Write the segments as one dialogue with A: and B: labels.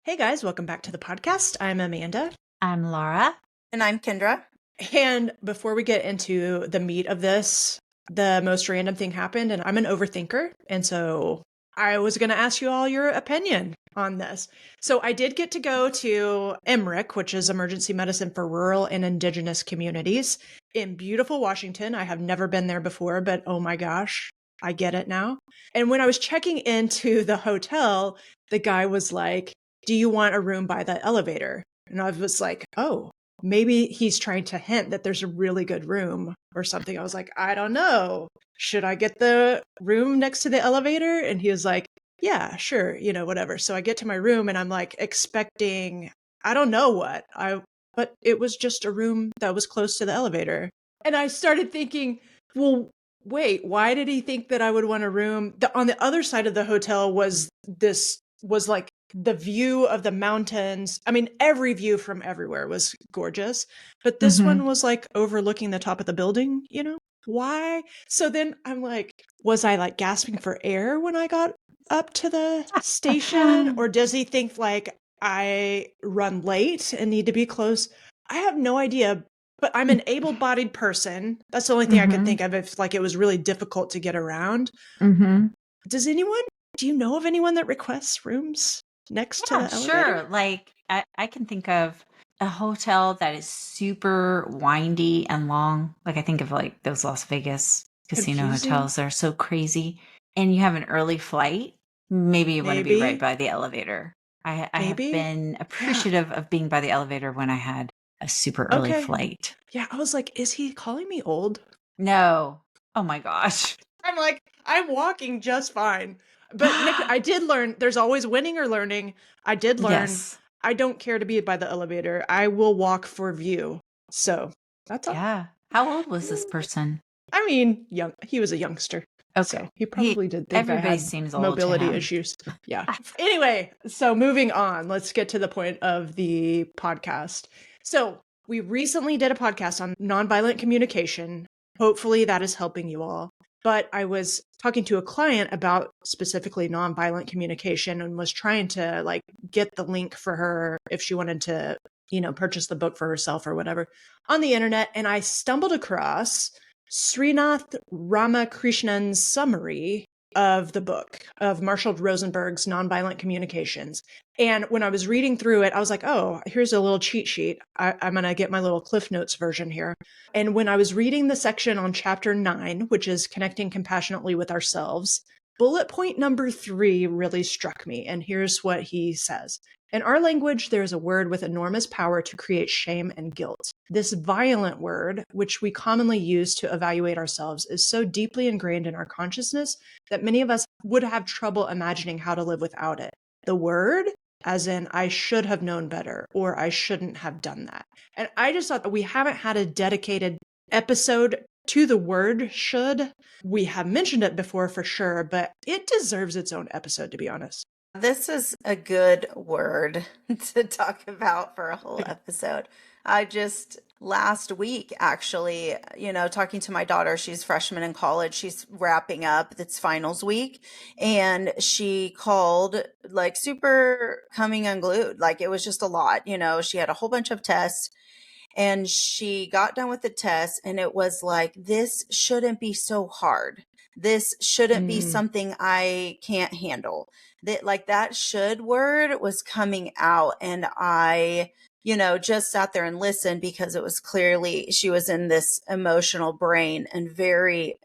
A: Hey guys, welcome back to the podcast. I'm Amanda.
B: I'm Laura.
C: And I'm Kendra.
A: And before we get into the meat of this, the most random thing happened, and I'm an overthinker. And so I was going to ask you all your opinion on this. So I did get to go to EMRIC, which is Emergency Medicine for Rural and Indigenous Communities in beautiful Washington. I have never been there before, but oh my gosh, I get it now. And when I was checking into the hotel, the guy was like, "Do you want a room by the elevator?" And I was like, oh, maybe he's trying to hint that there's a really good room or something. I was like, I don't know. Should I get the room next to the elevator? And he was like, yeah, sure, whatever. So I get to my room and I'm like expecting, I don't know what. But it was just a room that was close to the elevator. And I started thinking, well, wait, why did he think that I would want a room? On the other side of the hotel was like the view of the mountains. I mean, every view from everywhere was gorgeous, but this one was like overlooking the top of the building, Why? So then I'm like, was I like gasping for air when I got up to the station? Or does he think like I run late and need to be close? I have no idea, but I'm an able-bodied person. That's the only thing I could think of if like it was really difficult to get around. Do you know of anyone that requests rooms next to the elevator?
B: Sure. Like I can think of a hotel that is super windy and long. Like I think of like those Las Vegas casino
A: Confusing.
B: hotels. They're so crazy. And you have an early flight. Maybe you want to be right by the elevator. I have been appreciative of being by the elevator when I had a super early flight.
A: Yeah, I was like, is he calling me old?
B: No. Oh my gosh.
A: I'm like, I'm walking just fine. But Nick, I did learn there's always winning or learning. I did learn I don't care to be by the elevator. I will walk for view. So that's all.
B: Yeah. How old was this person?
A: I mean, young. He was a youngster.
B: Okay.
A: So he probably did think I had
B: seems old
A: mobility issues. Yeah. Anyway, so moving on, let's get to the point of the podcast. So we recently did a podcast on nonviolent communication. Hopefully that is helping you all. But I was talking to a client about specifically nonviolent communication and was trying to like get the link for her if she wanted to, purchase the book for herself or whatever on the internet. And I stumbled across Srinath Ramakrishnan's summary of the book of Marshall Rosenberg's Nonviolent Communications. And when I was reading through it, I was like, oh, here's a little cheat sheet. I'm going to get my little Cliff Notes version here. And when I was reading the section on chapter 9, which is connecting compassionately with ourselves, bullet point number 3 really struck me. And here's what he says. In our language, there is a word with enormous power to create shame and guilt. This violent word, which we commonly use to evaluate ourselves, is so deeply ingrained in our consciousness that many of us would have trouble imagining how to live without it. The word, as in, I should have known better, or I shouldn't have done that. And I just thought that we haven't had a dedicated episode to the word should. We have mentioned it before for sure, but it deserves its own episode, to be honest.
C: This is a good word to talk about for a whole episode. I just last week, actually, talking to my daughter, she's freshman in college. She's wrapping up. It's finals week. And she called like super coming unglued. Like it was just a lot. She had a whole bunch of tests. And she got done with the test and it was like, this shouldn't be so hard. This shouldn't be something I can't handle. That should word was coming out and I, just sat there and listened because it was clearly she was in this emotional brain and very,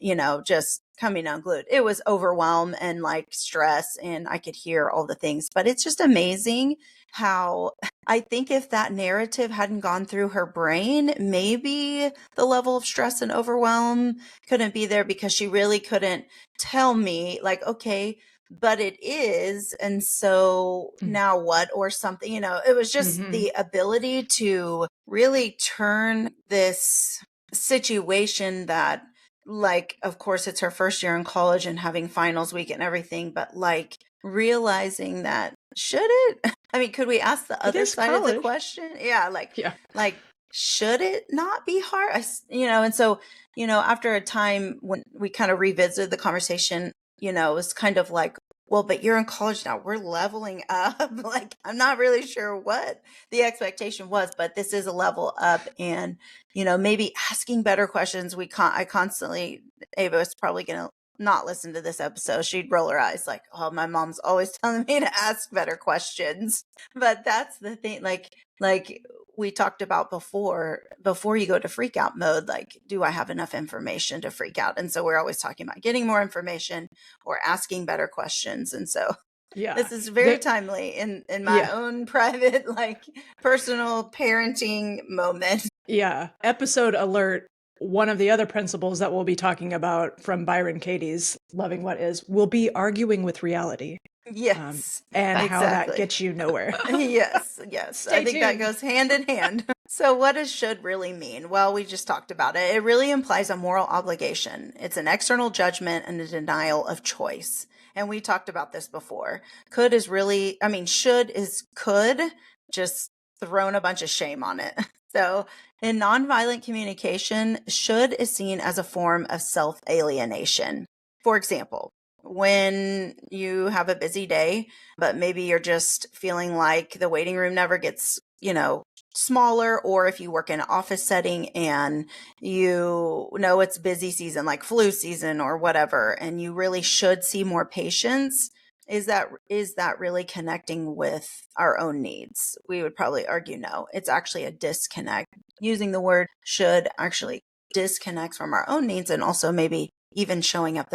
C: just coming unglued. It was overwhelm and like stress and I could hear all the things, but it's just amazing how I think if that narrative hadn't gone through her brain, maybe the level of stress and overwhelm couldn't be there because she really couldn't tell me like, okay, but it is. And so now what or something, it was just the ability to really turn this situation that like, of course, it's her first year in college and having finals week and everything, but like realizing that should it? I mean, could we ask the other side of the question? Yeah. Like, should it not be hard? And so, after a time when we kind of revisited the conversation, it was kind of like, well, but you're in college now. We're leveling up. Like, I'm not really sure what the expectation was, but this is a level up. And, maybe asking better questions. I constantly, Ava is probably going to not listen to this episode. She'd roll her eyes like, oh, my mom's always telling me to ask better questions. But that's the thing. Like we talked about before you go to freak out mode, like, do I have enough information to freak out? And so we're always talking about getting more information or asking better questions. And so this is very timely in my own private, like, personal parenting moment.
A: Yeah. Episode alert. One of the other principles that we'll be talking about from Byron Katie's Loving What Is will be arguing with reality.
C: Yes.
A: And how that gets you nowhere.
C: Yes. I think that
A: tuned.
C: goes hand in hand. So what does should really mean? Well, we just talked about it. It really implies a moral obligation. It's an external judgment and a denial of choice. And we talked about this before. Should is could, just thrown a bunch of shame on it. So in nonviolent communication, should is seen as a form of self-alienation. For example, when you have a busy day, but maybe you're just feeling like the waiting room never gets, smaller, or if you work in an office setting and it's busy season, like flu season or whatever, and you really should see more patients, is that really connecting with our own needs? We would probably argue no. It's actually a disconnect. Using the word should actually disconnects from our own needs, and also maybe even showing up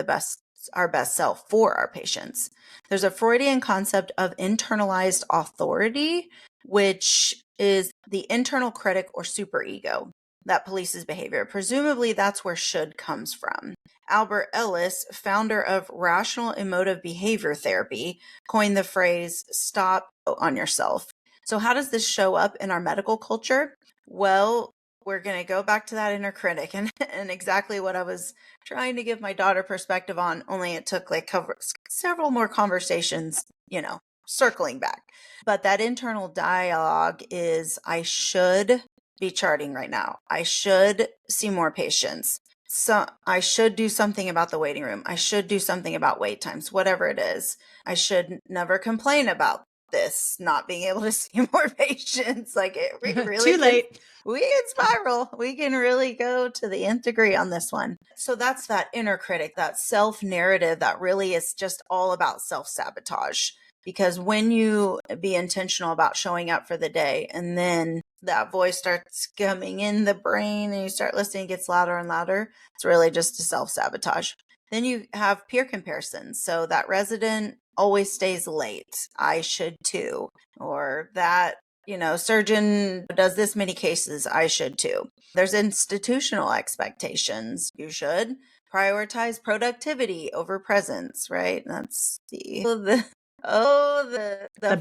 C: our best self for our patients. There's a Freudian concept of internalized authority, which is the internal critic or superego that polices behavior. Presumably that's where should comes from. Albert Ellis, founder of rational emotive behavior therapy, coined the phrase stop on yourself. So how does this show up in our medical culture? Well, we're going to go back to that inner critic and exactly what I was trying to give my daughter perspective on, only it took several more conversations, circling back. But that internal dialogue is, I should be charting right now. I should see more patients. So I should do something about the waiting room. I should do something about wait times, whatever it is. I should never complain about this, not being able to see more patients. Like, it really
A: Too late.
C: We can spiral. We can really go to the nth degree on this one. So that's that inner critic, that self-narrative that really is just all about self-sabotage. Because when you be intentional about showing up for the day, and then that voice starts coming in the brain and you start listening, it gets louder and louder, it's really just a self-sabotage. Then you have peer comparisons. So that resident always stays late. I should too. Or that, surgeon does this many cases. I should too. There's institutional expectations. You should prioritize productivity over presence, right? That's the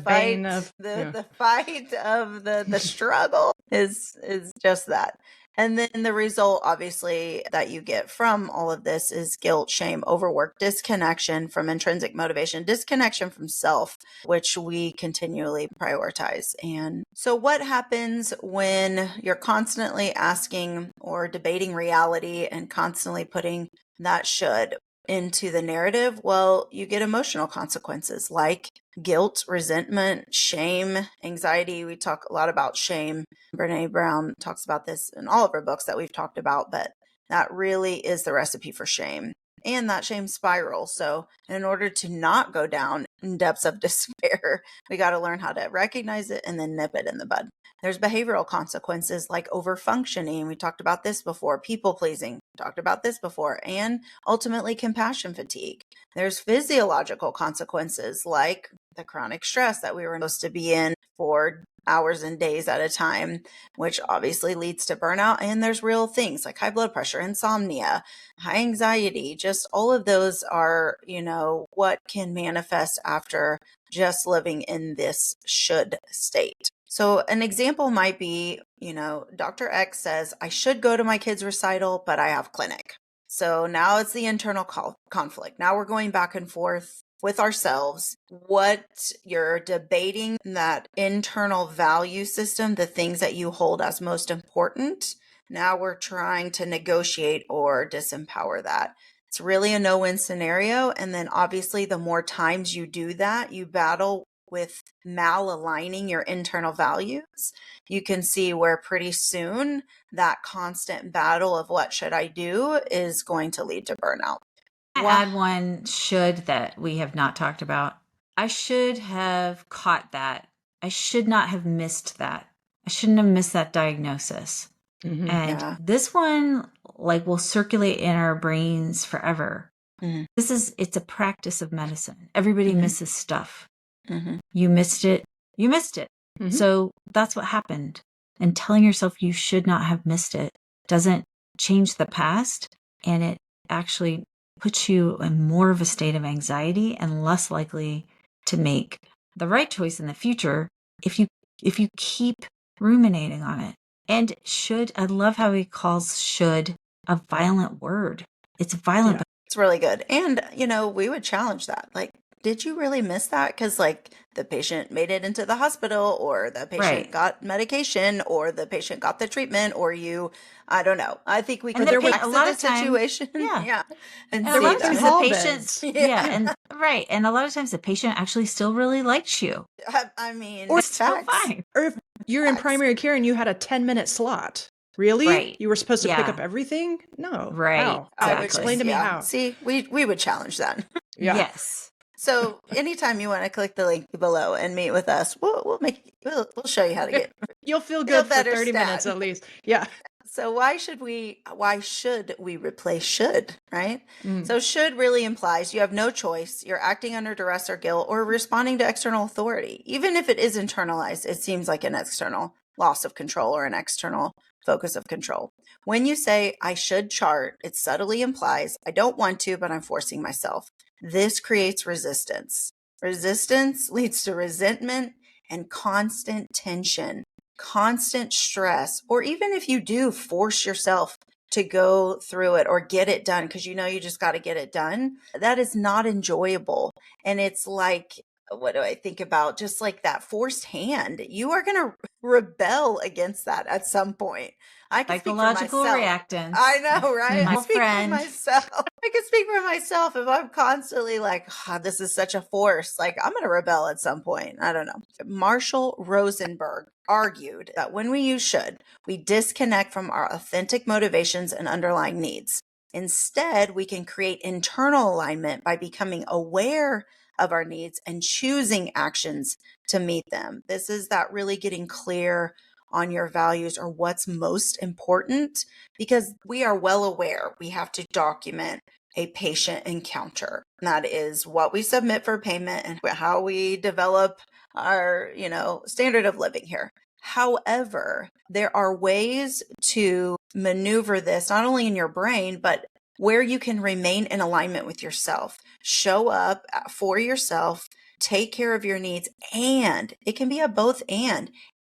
A: bane
C: fight
A: of
C: the fight of the struggle is just that. And then the result, obviously, that you get from all of this is guilt, shame, overwork, disconnection from intrinsic motivation, disconnection from self, which we continually prioritize. And so what happens when you're constantly asking or debating reality and constantly putting that should into the narrative? Well, you get emotional consequences like guilt, resentment, shame, anxiety. We talk a lot about shame. Brene Brown talks about this in all of her books that we've talked about, but that really is the recipe for shame. And that shame spiral. So in order to not go down in depths of despair, we got to learn how to recognize it and then nip it in the bud. There's behavioral consequences like overfunctioning. We talked about this before. People pleasing. Talked about this before. And ultimately compassion fatigue. There's physiological consequences like the chronic stress that we were supposed to be in for hours and days at a time, which obviously leads to burnout. And there's real things like high blood pressure, insomnia, high anxiety. Just all of those are, what can manifest after just living in this should state. So an example might be, Dr. X says, I should go to my kid's recital, but I have clinic. So now it's the internal conflict. Now we're going back and forth with ourselves. What you're debating, that internal value system, the things that you hold as most important. Now we're trying to negotiate or disempower that. It's really a no-win scenario. And then obviously the more times you do that, you battle with malaligning your internal values. You can see where pretty soon that constant battle of what should I do is going to lead to burnout.
B: I add one should that we have not talked about. I should have caught that. I should not have missed that. I shouldn't have missed that diagnosis.
A: Mm-hmm.
B: And this one will circulate in our brains forever.
C: Mm-hmm.
B: It's a practice of medicine. Everybody misses stuff.
C: Mm-hmm.
B: You missed it. You missed it.
A: Mm-hmm.
B: So that's what happened. And telling yourself you should not have missed it doesn't change the past. And it actually puts you in more of a state of anxiety and less likely to make the right choice in the future if you keep ruminating on it. And I love how he calls should a violent word. It's violent.
C: Yeah, it's really good. And, we would challenge that. Did you really miss that? Because the patient made it into the hospital, or the patient got medication, or the patient got the treatment, or I don't know. I think we could fix
B: a lot of
C: situation.
B: Yeah.
C: And
B: a lot of times the patient,
C: and
B: a lot of times the patient actually still really likes you.
C: I mean,
A: or
B: it's still fine.
A: Or if you're in primary care and you had a 10-minute slot. Really?
B: Right.
A: You were supposed to pick up everything? No.
B: Right.
A: How?
B: Exactly.
A: Explain to me how.
C: See, we would challenge that.
A: Yeah.
B: Yes.
C: So anytime you want to click the link below and meet with us, we'll show you how to get.
A: You'll feel good for
C: better
A: 30 minutes at least. Yeah.
C: So why should we replace should, right?
A: Mm.
C: So should really implies you have no choice. You're acting under duress or guilt or responding to external authority. Even if it is internalized, it seems like an external loss of control or an external focus of control. When you say I should chart, it subtly implies I don't want to, but I'm forcing myself. This creates resistance. Resistance leads to resentment and constant tension, constant stress, or even if you do force yourself to go through it or get it done because you just got to get it done, that is not enjoyable. And it's what do I think about? Just like that forced hand, you are going to rebel against that at some point. I can
B: Psychological
C: speak for
B: reactance.
C: I know, right?
B: My
C: I speak
B: friend.
C: for myself. I can speak for myself if I'm constantly this is such a force. I'm going to rebel at some point. I don't know. Marshall Rosenberg argued that when we use should, we disconnect from our authentic motivations and underlying needs. Instead, we can create internal alignment by becoming aware of our needs and choosing actions to meet them. This is that really getting clear on your values or what's most important, because we are well aware we have to document a patient encounter. That is what we submit for payment and how we develop our, standard of living here. However, there are ways to maneuver this, not only in your brain, but where you can remain in alignment with yourself, show up for yourself, take care of your needs, and it can be a both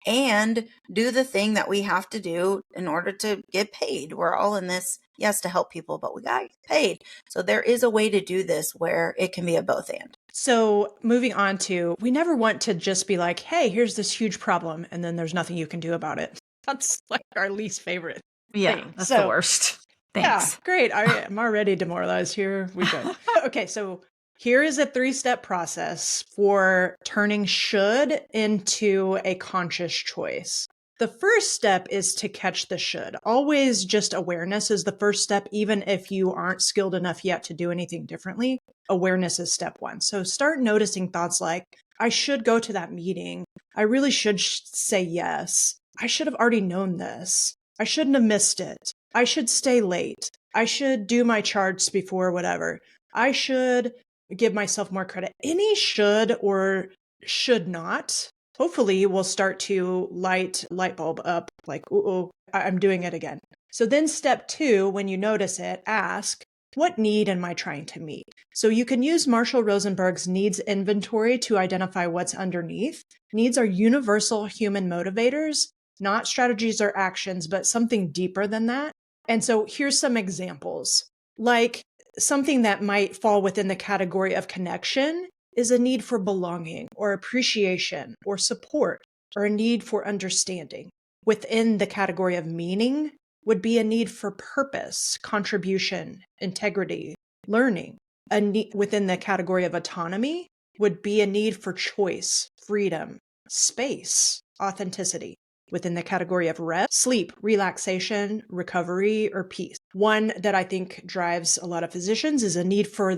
C: and do the thing that we have to do in order to get paid. We're all in this, yes, to help people, but we got to get paid. So there is a way to do this where it can be a both and.
A: So moving on to, we never want to just be like, hey, here's this huge problem, and then there's nothing you can do about it. That's our least favorite thing.
B: That's the worst. Thanks.
A: Yeah, great. I'm already demoralized here. We go. Okay, so here is a 3-step process for turning should into a conscious choice. The first step is to catch the should. Always just awareness is the first step, even if you aren't skilled enough yet to do anything differently. Awareness is step 1. So start noticing thoughts like, I should go to that meeting. I really should say yes. I should have already known this. I shouldn't have missed it. I should stay late. I should do my charts before whatever. I should give myself more credit. Any should or should not, hopefully will start to light bulb up like, ooh, I'm doing it again. So then step 2, when you notice it, ask, what need am I trying to meet? So you can use Marshall Rosenberg's needs inventory to identify what's underneath. Needs are universal human motivators, not strategies or actions, but something deeper than that. And so here's some examples. Like something that might fall within the category of connection is a need for belonging or appreciation or support or a need for understanding. Within the category of meaning would be a need for purpose, contribution, integrity, learning. A need within the category of autonomy would be a need for choice, freedom, space, authenticity. Within the category of rest, sleep, relaxation, recovery, or peace. One that I think drives a lot of physicians is a need for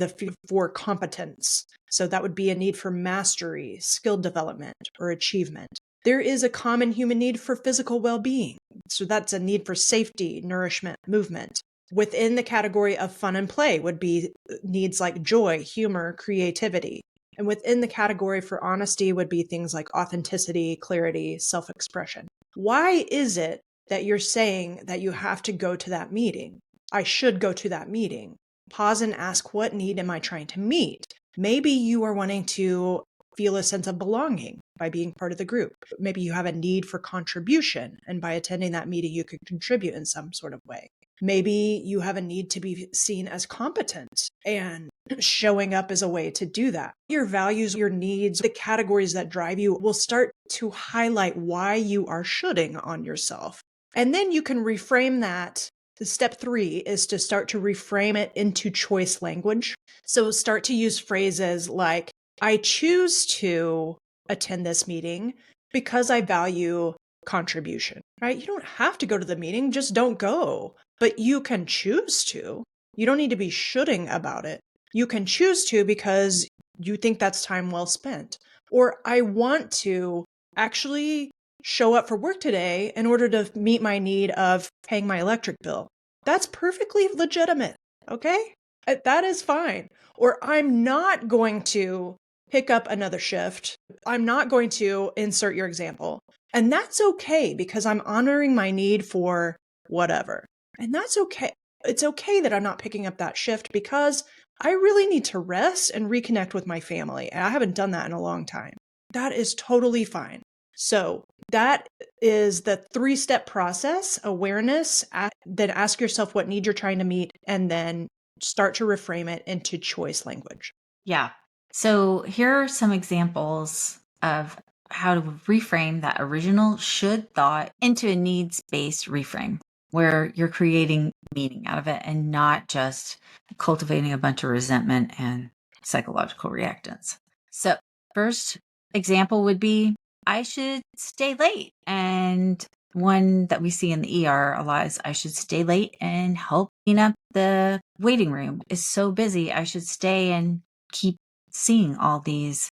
A: competence. So that would be a need for mastery, skill development, or achievement. There is a common human need for physical well-being. So that's a need for safety, nourishment, movement. Within the category of fun and play would be needs like joy, humor, creativity. And within the category for honesty would be things like authenticity, clarity, self-expression. Why is it that you're saying that you have to go to that meeting? I should go to that meeting. Pause and ask, what need am I trying to meet? Maybe you are wanting to feel a sense of belonging by being part of the group. Maybe you have a need for contribution, and by attending that meeting, you could contribute in some sort of way. Maybe you have a need to be seen as competent, and showing up is a way to do that. Your values, your needs, the categories that drive you will start to highlight why you are shoulding on yourself. And then you can reframe that. The step 3 is to start to reframe it into choice language. So start to use phrases like, I choose to attend this meeting because I value contribution, right? You don't have to go to the meeting, just don't go. But you can choose to. You don't need to be shoulding about it. You can choose to because you think that's time well spent. Or I want to actually show up for work today in order to meet my need of paying my electric bill. That's perfectly legitimate, okay? That is fine. Or I'm not going to pick up another shift. I'm not going to insert your example. And that's okay because I'm honoring my need for whatever. And that's okay. It's okay that I'm not picking up that shift because I really need to rest and reconnect with my family. And I haven't done that in a long time. That is totally fine. So that is the 3-step process: awareness, then ask yourself what need you're trying to meet, and then start to reframe it into choice language.
B: Yeah. So here are some examples of how to reframe that original should thought into a needs-based reframe where you're creating meaning out of it and not just cultivating a bunch of resentment and psychological reactance. So first example would be, I should stay late. And one that we see in the ER a lot is, I should stay late and help clean up the waiting room. It's so busy. I should stay and keep seeing all these,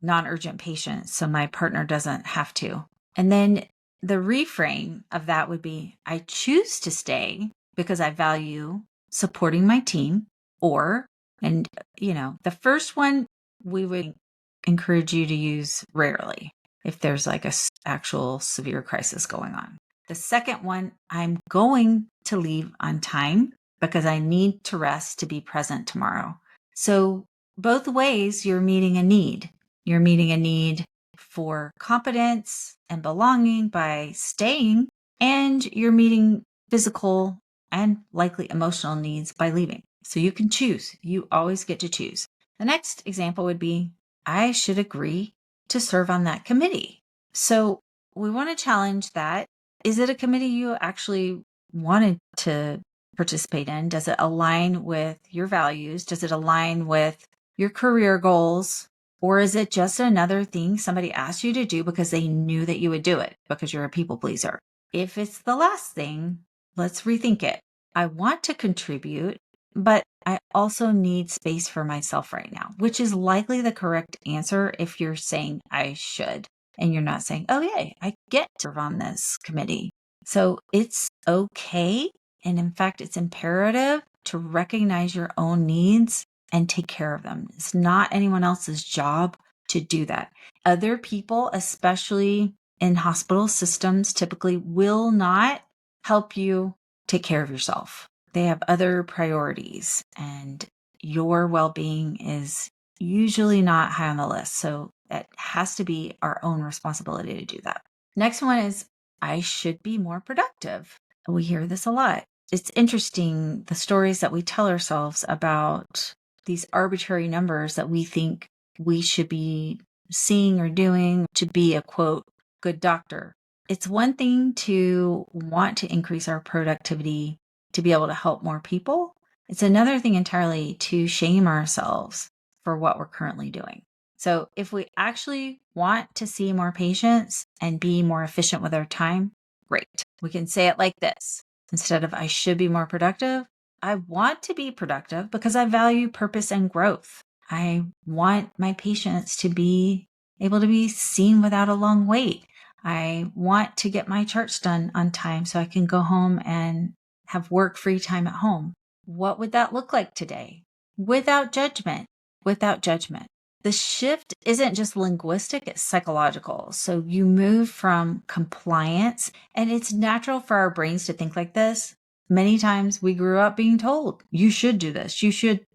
B: non-urgent patients so my partner doesn't have to. And then the reframe of that would be, I choose to stay because I value supporting my team. The first one we would encourage you to use rarely if there's like a actual severe crisis going on. The second one, I'm going to leave on time because I need to rest to be present tomorrow. So both ways you're meeting a need. You're meeting a need for competence and belonging by staying, and you're meeting physical and likely emotional needs by leaving. So you can choose. You always get to choose. The next example would be, I should agree to serve on that committee. So we want to challenge that. Is it a committee you actually wanted to participate in? Does it align with your values? Does it align with your career goals? Or is it just another thing somebody asked you to do because they knew that you would do it because you're a people pleaser? If it's the last thing, let's rethink it. I want to contribute, but I also need space for myself right now, which is likely the correct answer if you're saying I should and you're not saying, oh, yeah, I get to serve on this committee. So it's okay. And in fact, it's imperative to recognize your own needs and take care of them. It's not anyone else's job to do that. Other people, especially in hospital systems, typically will not help you take care of yourself. They have other priorities, and your well-being is usually not high on the list. So it has to be our own responsibility to do that. Next one is, I should be more productive. We hear this a lot. It's interesting, the stories that we tell ourselves about these arbitrary numbers that we think we should be seeing or doing to be a, quote, good doctor. It's one thing to want to increase our productivity to be able to help more people. It's another thing entirely to shame ourselves for what we're currently doing. So if we actually want to see more patients and be more efficient with our time, great. We can say it like this. Instead of I should be more productive, I want to be productive because I value purpose and growth. I want my patients to be able to be seen without a long wait. I want to get my charts done on time so I can go home and have work-free time at home. What would that look like today? Without judgment, without judgment. The shift isn't just linguistic, it's psychological. So you move from compliance, and it's natural for our brains to think like this. Many times we grew up being told, you should do this. You should,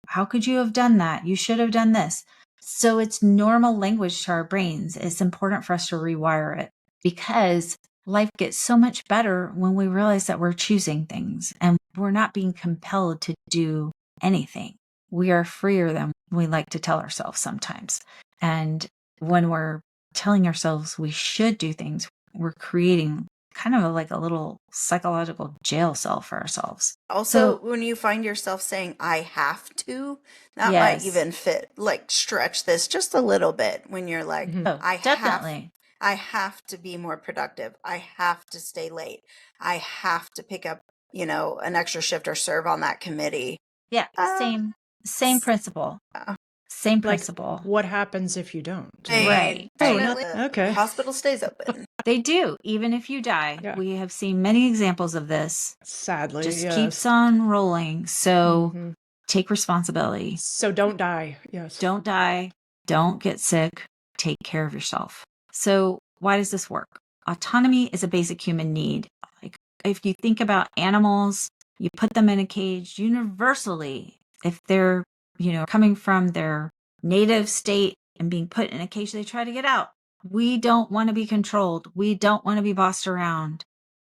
B: how could you have done that? You should have done this. So it's normal language to our brains. It's important for us to rewire it because life gets so much better when we realize that we're choosing things and we're not being compelled to do anything. We are freer than we like to tell ourselves sometimes. And when we're telling ourselves we should do things, we're creating kind of like a little psychological jail cell for ourselves.
C: Also, when you find yourself saying, I have to, that might even stretch this just a little bit when you're like,
B: definitely.
C: I have to be more productive. I have to stay late. I have to pick up, an extra shift or serve on that committee.
B: Yeah, same principle. Same principle.
A: What happens if you don't?
B: Right.
C: Okay. Hospital stays open.
B: They do, even if you die. Yeah. We have seen many examples of this.
A: Sadly,
B: just keeps on rolling. So take responsibility.
A: So don't die. Yes.
B: Don't die. Don't get sick. Take care of yourself. So why does this work? Autonomy is a basic human need. Like if you think about animals, you put them in a cage universally. If they're, coming from their native state and being put in a cage, they try to get out. We don't want to be controlled. We don't want to be bossed around.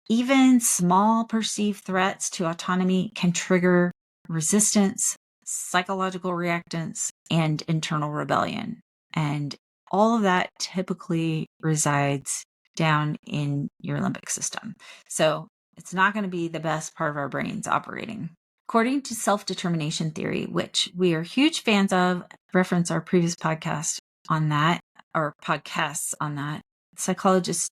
B: Even small perceived threats to autonomy can trigger resistance, psychological reactance, and internal rebellion. And all of that typically resides down in your limbic system. So it's not going to be the best part of our brains operating. According to self-determination theory, which we are huge fans of, reference our previous podcast on that, or podcasts on that, psychologists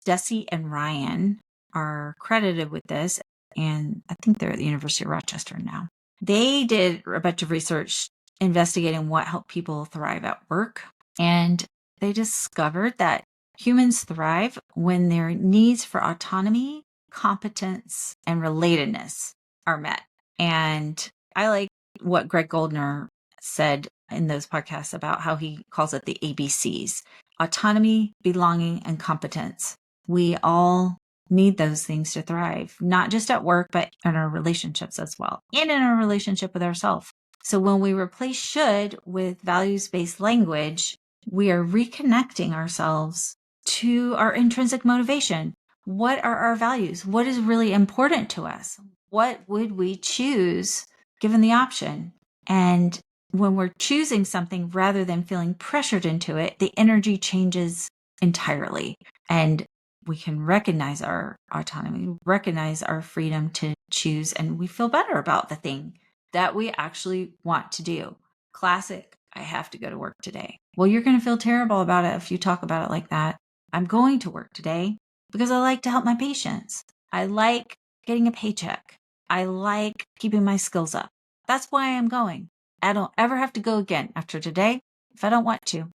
B: Deci and Ryan are credited with this, and I think they're at the University of Rochester now. They did a bunch of research investigating what helped people thrive at work, and they discovered that humans thrive when their needs for autonomy, competence, and relatedness are met. And I like what Greg Goldner said in those podcasts about how he calls it the ABCs: autonomy, belonging, and competence. We all need those things to thrive, not just at work, but in our relationships as well, and in our relationship with ourselves. So when we replace should with values-based language, we are reconnecting ourselves to our intrinsic motivation. What are our values? What is really important to us? What would we choose given the option? And when we're choosing something rather than feeling pressured into it, the energy changes entirely. And we can recognize our autonomy, recognize our freedom to choose, and we feel better about the thing that we actually want to do. Classic, I have to go to work today. Well, you're going to feel terrible about it if you talk about it like that. I'm going to work today because I like to help my patients. I like getting a paycheck. I like keeping my skills up. That's why I'm going. I don't ever have to go again after today if I don't want to.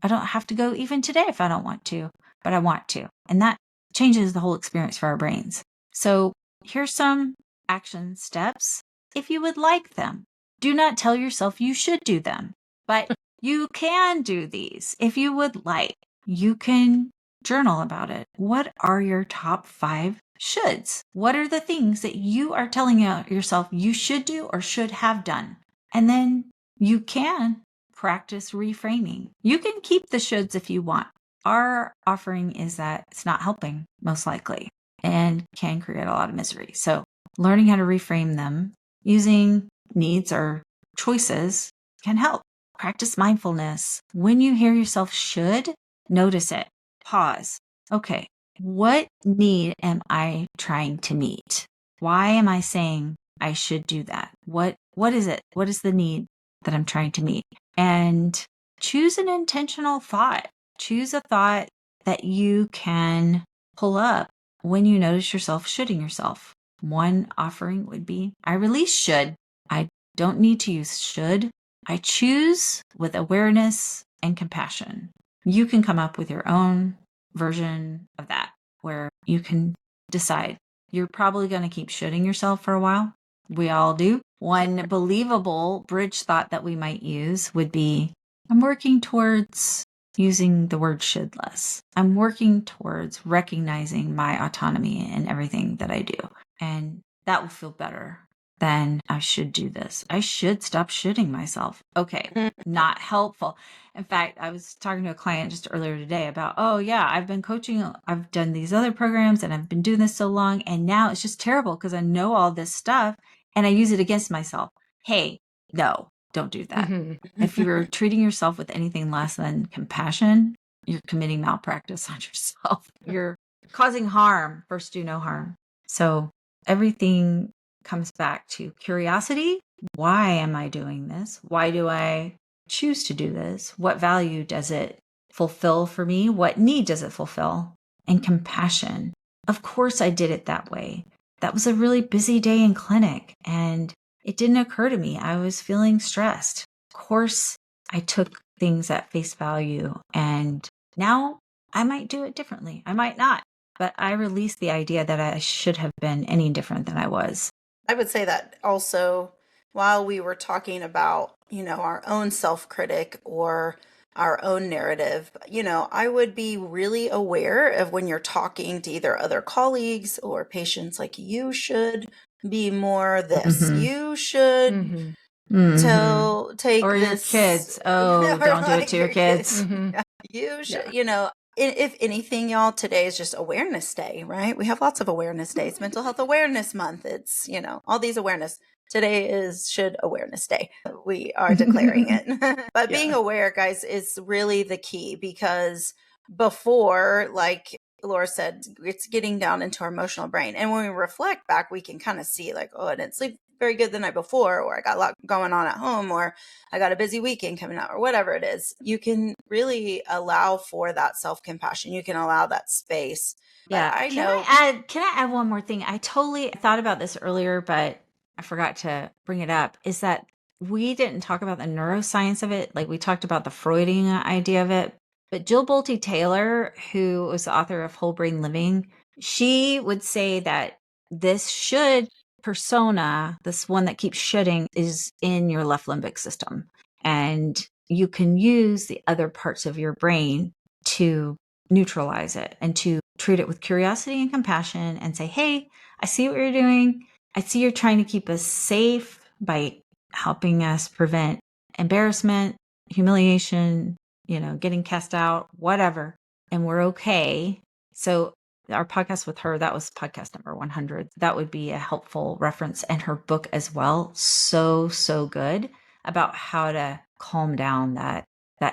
B: I don't have to go even today if I don't want to, but I want to. And that changes the whole experience for our brains. So here's some action steps if you would like them. Do not tell yourself you should do them, but you can do these if you would like. You can journal about it. What are your top 5 shoulds? What are the things that you are telling yourself you should do or should have done? And then you can practice reframing. You can keep the shoulds if you want. Our offering is that it's not helping, most likely, and can create a lot of misery. So learning how to reframe them using needs or choices can help. Practice mindfulness. When you hear yourself should, notice it. Pause. Okay, what need am I trying to meet? Why am I saying I should do that. What is it? What is the need that I'm trying to meet? And choose an intentional thought. Choose a thought that you can pull up when you notice yourself shoulding yourself. One offering would be, I release should. I don't need to use should. I choose with awareness and compassion. You can come up with your own version of that where you can decide. You're probably going to keep shoulding yourself for a while. We all do. One believable bridge thought that we might use would be, I'm working towards using the word should less. I'm working towards recognizing my autonomy in everything that I do. And that will feel better than I should do this. I should stop shoulding myself. Okay, not helpful. In fact, I was talking to a client just earlier today about, oh yeah, I've been coaching, I've done these other programs and I've been doing this so long. And now it's just terrible because I know all this stuff and I use it against myself. Hey, no, don't do that. If you're treating yourself with anything less than compassion, you're committing malpractice on yourself. You're causing harm. First, do no harm. So everything comes back to curiosity. Why am I doing this? Why do I choose to do this? What value does it fulfill for me? What need does it fulfill? And compassion. Of course, I did it that way. That was a really busy day in clinic, and it didn't occur to me. I was feeling stressed. Of course, I took things at face value, and now I might do it differently. I might not, but I released the idea that I should have been any different than I was.
C: I would say that also while we were talking about, our own self-critic or our own narrative, I would be really aware of when you're talking to either other colleagues or patients, like, you should be more this. You should take
B: or your
C: this,
B: kids. Oh,
C: or
B: don't do it
C: like
B: to your kids.
C: You should, if anything, y'all, today is just Awareness Day, right? We have lots of awareness days. Mental Health Awareness Month. It's, all these awareness. Today is Should Awareness Day. We are declaring it. But being aware, guys, is really the key, because before, like Laura said, it's getting down into our emotional brain. And when we reflect back, we can kind of see, like, oh, I didn't sleep very good the night before, or I got a lot going on at home, or I got a busy weekend coming up, or whatever it is. You can really allow for that self-compassion. You can allow that space. But
B: Yeah. Can I add one more thing? I totally thought about this earlier, but I forgot to bring it up, is that we didn't talk about the neuroscience of it. Like, we talked about the Freudian idea of it, but Jill Bolte Taylor, who was the author of Whole Brain Living, she would say that this should persona, this one that keeps shoulding, is in your left limbic system. And you can use the other parts of your brain to neutralize it and to treat it with curiosity and compassion and say, hey, I see what you're doing. I see you're trying to keep us safe by helping us prevent embarrassment, humiliation, getting cast out, whatever. And we're okay. So our podcast with her, that was podcast number 100. That would be a helpful reference, and her book as well. So, so good about how to calm down that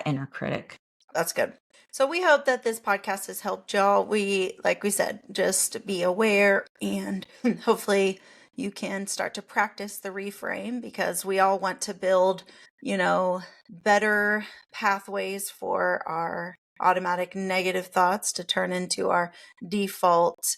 B: inner critic.
C: That's good. So we hope that this podcast has helped y'all. Like we said, just be aware, and hopefully you can start to practice the reframe, because we all want to build, better pathways for our automatic negative thoughts to turn into our default,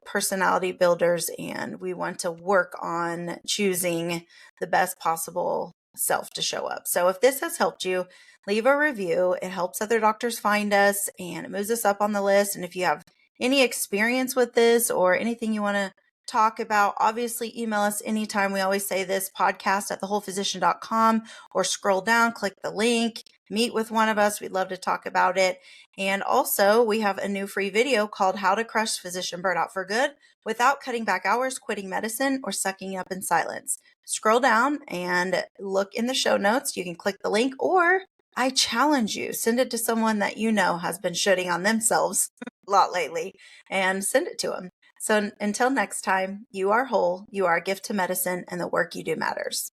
C: personality builders. And we want to work on choosing the best possible self to show up. So if this has helped you, leave a review. It helps other doctors find us, and it moves us up on the list. And if you have any experience with this or anything you want to talk about, obviously email us anytime. We always say this, podcast@thewholephysician.com, or scroll down, click the link, meet with one of us. We'd love to talk about it. And also, we have a new free video called How to Crush Physician Burnout for Good Without Cutting Back Hours, Quitting Medicine, or Sucking Up in Silence. Scroll down and look in the show notes. You can click the link, or I challenge you, send it to someone that has been shitting on themselves a lot lately, and send it to them. So until next time, you are whole, you are a gift to medicine, and the work you do matters.